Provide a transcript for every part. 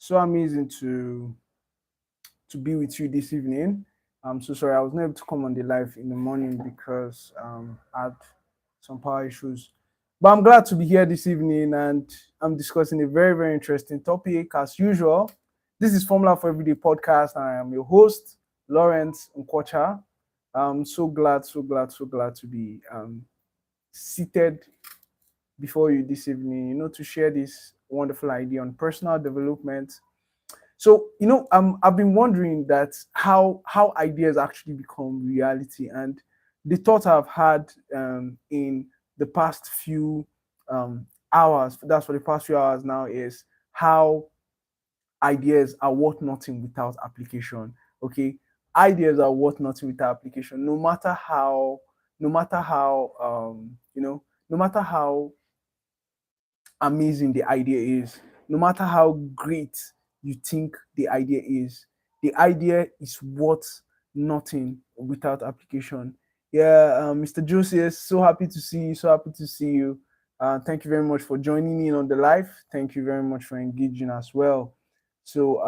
So amazing to be with you this evening. I'm so sorry I was not able to come on the live in the morning because I had some power issues. But I'm glad to be here this evening and I'm discussing a very, very interesting topic as usual. This is Formula for Everyday podcast, and I am your host, Lawrence Nkwocha. I'm so glad to be seated before you this evening, to share this wonderful idea on personal development. So, I've been wondering that how ideas actually become reality, and the thought I've had in the past few hours, that's for the past few hours now, is how ideas are worth nothing without application. Okay, ideas are worth nothing without application. No matter how amazing the idea is, no matter how great you think the idea is worth nothing without application. Yeah, Mr. Josias, so happy to see you. So happy to see you. Thank you very much for joining in on the live. Thank you very much for engaging as well. So,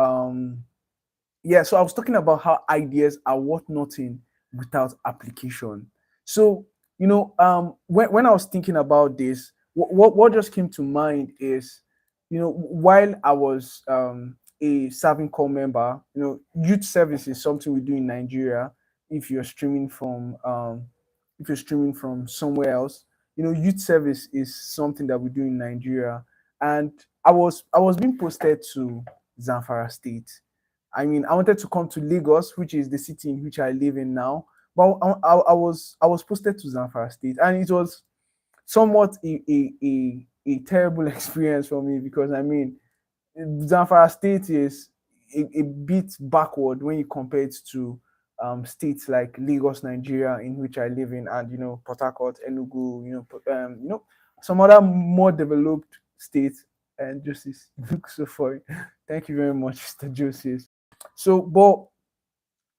yeah, so I was talking about how ideas are worth nothing without application. So, when I was thinking about this, what just came to mind is, while I was a serving corps member, youth service is something we do in Nigeria. If you're streaming from somewhere else, youth service is something that we do in Nigeria. And I was being posted to Zamfara State. I mean, I wanted to come to Lagos, which is the city in which I live in now, but I was posted to Zamfara State, and it was somewhat a terrible experience for me because I mean, Zamfara State is a bit backward when you compare it to states like Lagos, Nigeria, in which I live in, and Port Harcourt, Enugu, some other more developed states. And Justice, you look so funny. Thank you very much, Mr. Joseph. So, but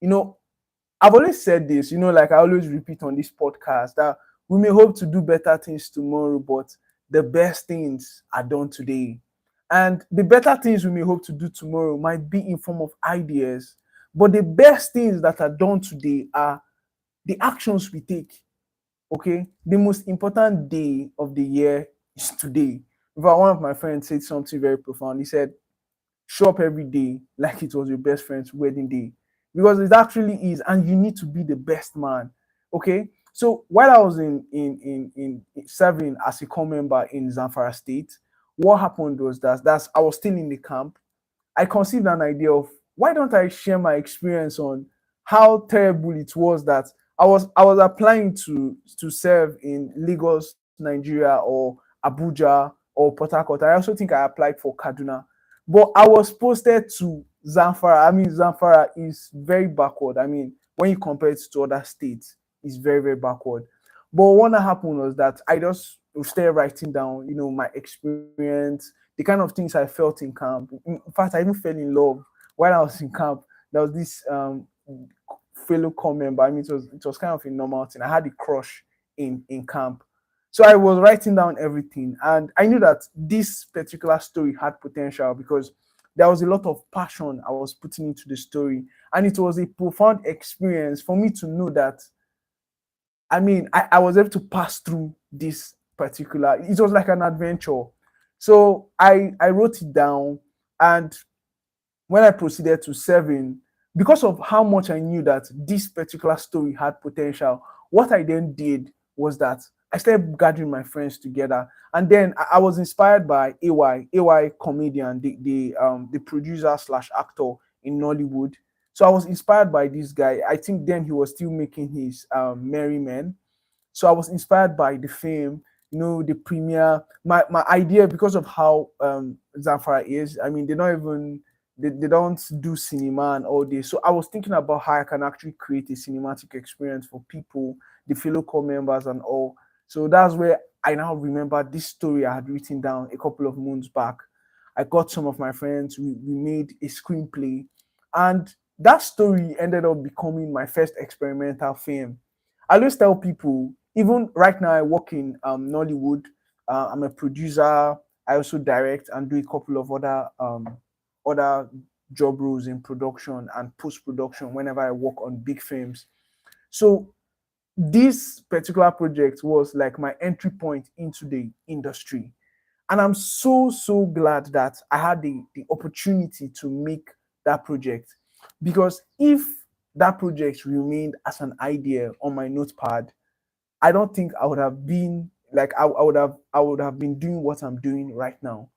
you know, I've always said this, like I always repeat on this podcast that we may hope to do better things tomorrow, but the best things are done today. And the better things we may hope to do tomorrow might be in form of ideas, but the best things that are done today are the actions we take. Okay, the most important day of the year is today. In fact, one of my friends said something very profound. He said, show up every day like it was your best friend's wedding day, because it actually is, and you need to be the best man. Okay, so while I was in serving as a core member in Zamfara State, what happened was that I was still in the camp. I conceived an idea of, why don't I share my experience on how terrible it was that I was applying to serve in Lagos, Nigeria, or Abuja or Port Harcourt. I also think I applied for Kaduna, but I was posted to Zamfara. I mean, Zamfara is very backward. I mean, when you compare it to other states, it's very, very backward. But what happened was that I just started writing down, my experience, the kind of things I felt in camp. In fact, I even fell in love while I was in camp. There was this fellow core member. I mean, it was kind of a normal thing. I had a crush in camp. So I was writing down everything, and I knew that this particular story had potential because there was a lot of passion I was putting into the story, and it was a profound experience for me to know that. I mean, I was able to pass through this particular. It was like an adventure. So I wrote it down, and when I proceeded to serving, because of how much I knew that this particular story had potential, what I then did was that I started gathering my friends together, and then I was inspired by AY comedian, the producer slash actor in Nollywood. So I was inspired by this guy. I think then he was still making his Merry Men. So I was inspired by the fame, the premiere. My idea, because of how Zamfara is. I mean, they don't do cinema and all this. So I was thinking about how I can actually create a cinematic experience for people, the fellow core members and all. So that's where I now remember this story I had written down a couple of months back. I got some of my friends, we made a screenplay, and that story ended up becoming my first experimental film. I always tell people, even right now, I work in Nollywood. I'm a producer. I also direct and do a couple of other other job roles in production and post production whenever I work on big films. So this particular project was like my entry point into the industry. And I'm so glad that I had the opportunity to make that project. Because if that project remained as an idea on my notepad, I don't think I would have been like I would have been doing what I'm doing right now.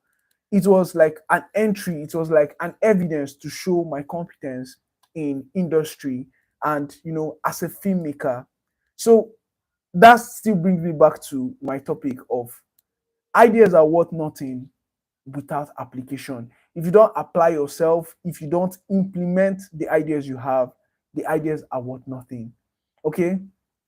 It was like an entry, it was like an evidence to show my competence in industry and as a filmmaker. So that still brings me back to my topic of ideas are worth nothing without application. If you don't apply yourself, if you don't implement the ideas you have, the ideas are worth nothing. Okay?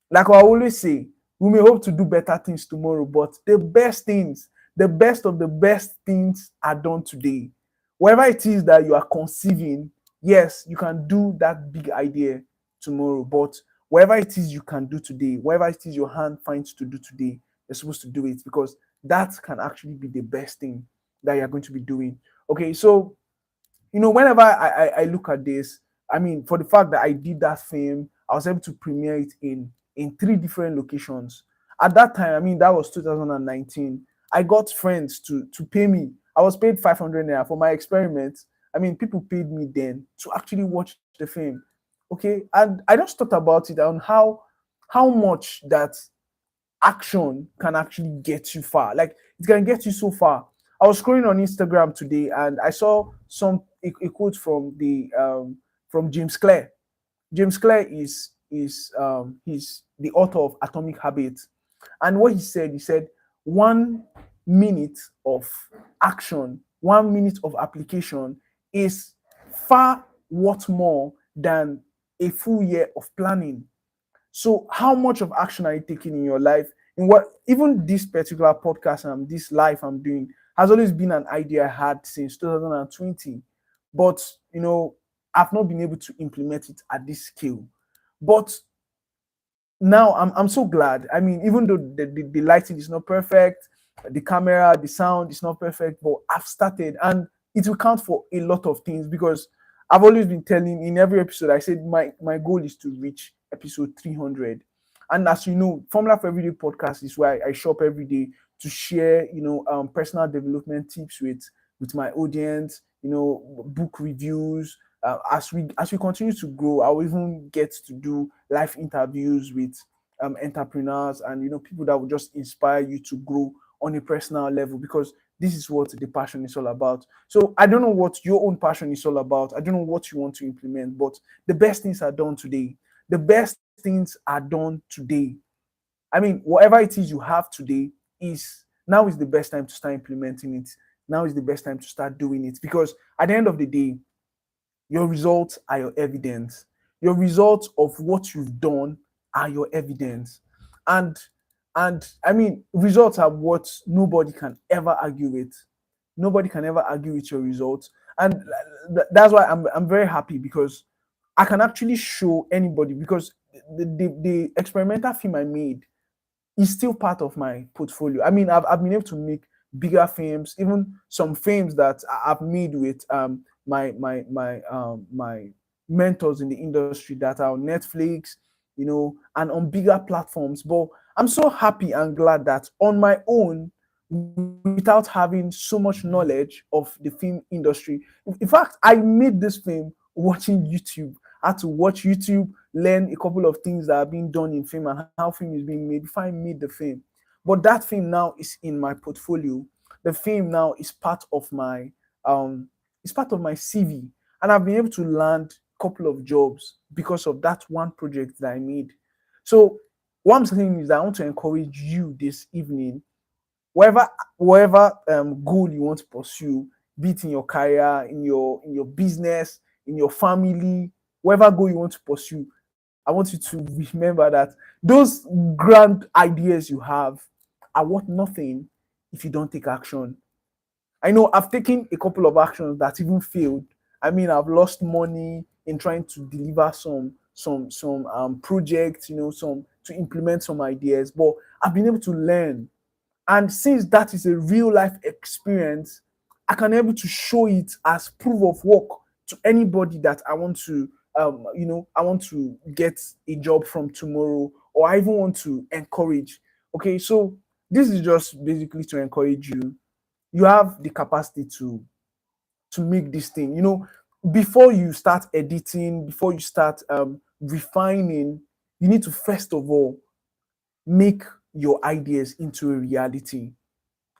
Like I always say, we may hope to do better things tomorrow, but the best things, the best of the best things are done today. Whatever it is that you are conceiving, yes, you can do that big idea tomorrow, but whatever it is you can do today, whatever it is your hand finds to do today, you're supposed to do it because that can actually be the best thing that you're going to be doing. Okay, so whenever I look at this, I mean, for the fact that I did that film, I was able to premiere it in three different locations. At that time, I mean, that was 2019. I got friends to pay me. I was paid 500 naira for my experiment. I mean, people paid me then to actually watch the film. Okay, and I just thought about it on how much that action can actually get you far. Like it can get you so far. I was scrolling on Instagram today and I saw a quote from the from James Clear. James Clear is he's the author of Atomic Habits. And what he said 1 minute of action, 1 minute of application is far worth more than a full year of planning. So, how much of action are you taking in your life? In what even this particular podcast and this life I'm doing has always been an idea I had since 2020, but I've not been able to implement it at this scale. But now I'm so glad. I mean, even though the lighting is not perfect, the camera, the sound is not perfect, but I've started and it will count for a lot of things because I've always been telling in every episode, I said my goal is to reach episode 300. And as you know, Formula for Everyday podcast is where I shop every day to share, personal development tips with my audience, book reviews. As we continue to grow, I'll even get to do live interviews with entrepreneurs and people that will just inspire you to grow on a personal level because this is what the passion is all about. So I don't know what your own passion is all about. I don't know what you want to implement, but the best things are done today. The best things are done today. I mean, whatever it is you have today is now is the best time to start implementing it. Now is the best time to start doing it because at the end of the day, your results are your evidence. Your results of what you've done are your evidence. And I mean, results are what nobody can ever argue with. Nobody can ever argue with your results. And that's why I'm very happy because I can actually show anybody because the experimental film I made is still part of my portfolio. I mean, I've been able to make bigger films, even some films that I've made with my mentors in the industry that are on Netflix, and on bigger platforms. But I'm so happy and glad that on my own, without having so much knowledge of the film industry. In fact, I made this film watching YouTube. I had to watch YouTube, learn a couple of things that are being done in film and how film is being made before I made the film. But that film now is in my portfolio. The film now is part of my CV, and I've been able to land a couple of jobs because of that one project that I made. So what I'm saying is that I want to encourage you this evening, whatever goal you want to pursue, be it in your career, in your business, in your family, whatever goal you want to pursue, I want you to remember that those grand ideas you have are worth nothing if you don't take action. I know I've taken a couple of actions that even failed. I mean, I've lost money in trying to deliver some projects, some to implement some ideas, but I've been able to learn. And since that is a real life experience, I can able to show it as proof of work to anybody that I want to, I want to get a job from tomorrow, or I even want to encourage. Okay, so this is just basically to encourage you. You have the capacity to make this thing. Before you start editing, before you start refining, you need to first of all make your ideas into a reality,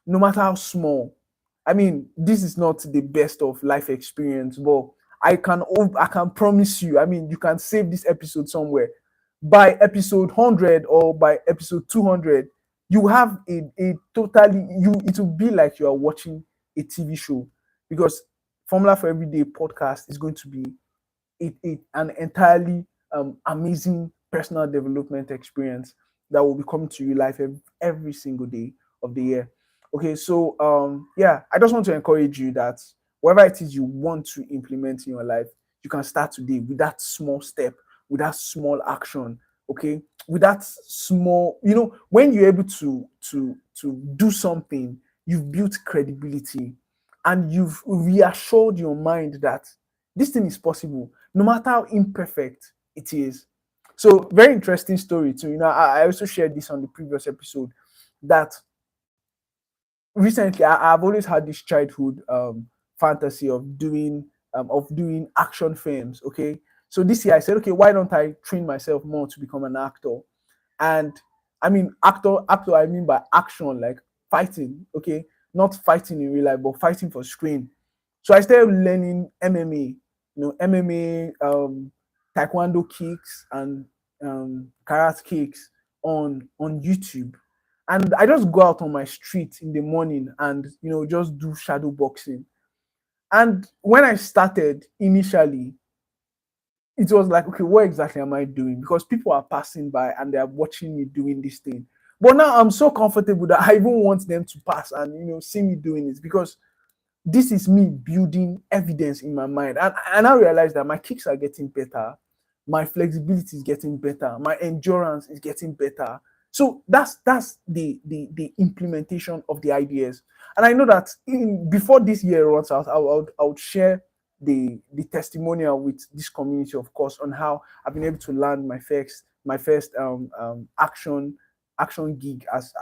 no matter how small. I mean, this is not the best of life experience, but I can promise you. I mean, you can save this episode somewhere. By episode 100 or by episode 200, you have a totally you. It will be like you are watching a TV show, because Formula for Everyday podcast is going to be an entirely amazing personal development experience that will be coming to you live every single day of the year. Okay, so yeah, I just want to encourage you that whatever it is you want to implement in your life, you can start today with that small step, with that small action. Okay, with that small, when you're able to do something, you've built credibility, and you've reassured your mind that this thing is possible, no matter how imperfect it is. So, very interesting story too. I also shared this on the previous episode that recently I've always had this childhood fantasy of doing action films. Okay, so this year I said, okay, why don't I train myself more to become an actor? And I mean, actor, I mean by action, like fighting. Okay, not fighting in real life, but fighting for screen. So I started learning MMA, MMA, taekwondo kicks, and karate kicks on YouTube. And I just go out on my street in the morning and just do shadow boxing. And when I started initially, it was like, okay, what exactly am I doing? Because people are passing by and they are watching me doing this thing. But now I'm so comfortable that I even want them to pass and see me doing it, because this is me building evidence in my mind. And I realize that my kicks are getting better, my flexibility is getting better, my endurance is getting better. So that's the implementation of the ideas. And I know that before this year runs out, I would share the testimonial with this community, of course, on how I've been able to land my first action gig as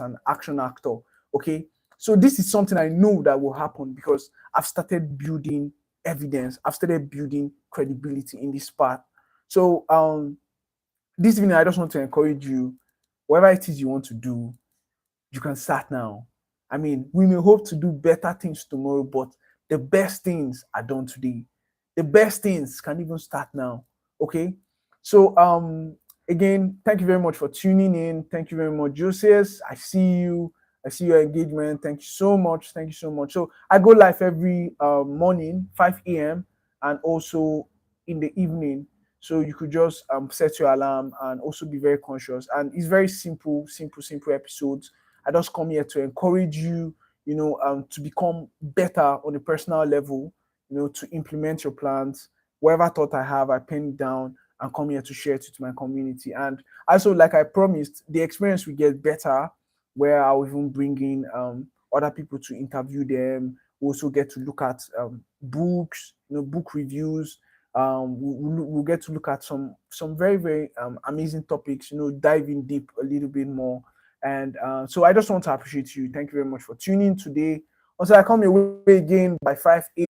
an action actor. Okay, so this is something I know that will happen because I've started building evidence. I've started building credibility in this part. So this evening, I just want to encourage you, whatever it is you want to do, you can start now. I mean, we may hope to do better things tomorrow, but the best things are done today. The best things can even start now. Okay. So again, thank you very much for tuning in. Thank you very much, Josias. I see you. I see your engagement. Thank you so much. Thank you so much. So I go live every morning, 5 a.m. and also in the evening. So you could just set your alarm and also be very conscious. And it's very simple episodes. I just come here to encourage you, to become better on a personal level, to implement your plans. Whatever thought I have, I pen it down and come here to share it with my community. And also, like I promised, the experience will get better, where I'll even bring in other people to interview them. We also get to look at books, book reviews. We'll get to look at some very very amazing topics. Dive in deep a little bit more. And so I just want to appreciate you. Thank you very much for tuning in today. Also, I come your way again by 5 a.m.